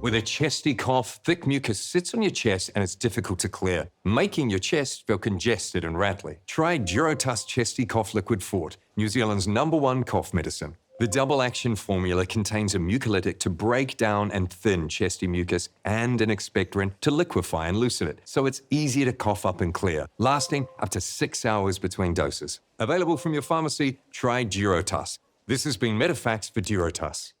With a chesty cough, thick mucus sits on your chest and it's difficult to clear, making your chest feel congested and rattly. Try Duro-Tuss Chesty Cough Liquid Forte, New Zealand's #1 cough medicine. The double-action formula contains a mucolytic to break down and thin chesty mucus and an expectorant to liquefy and loosen it, so it's easier to cough up and clear, lasting up to 6 hours between doses. Available from your pharmacy, try Duro-Tuss. This has been Medifacts for Duro-Tuss.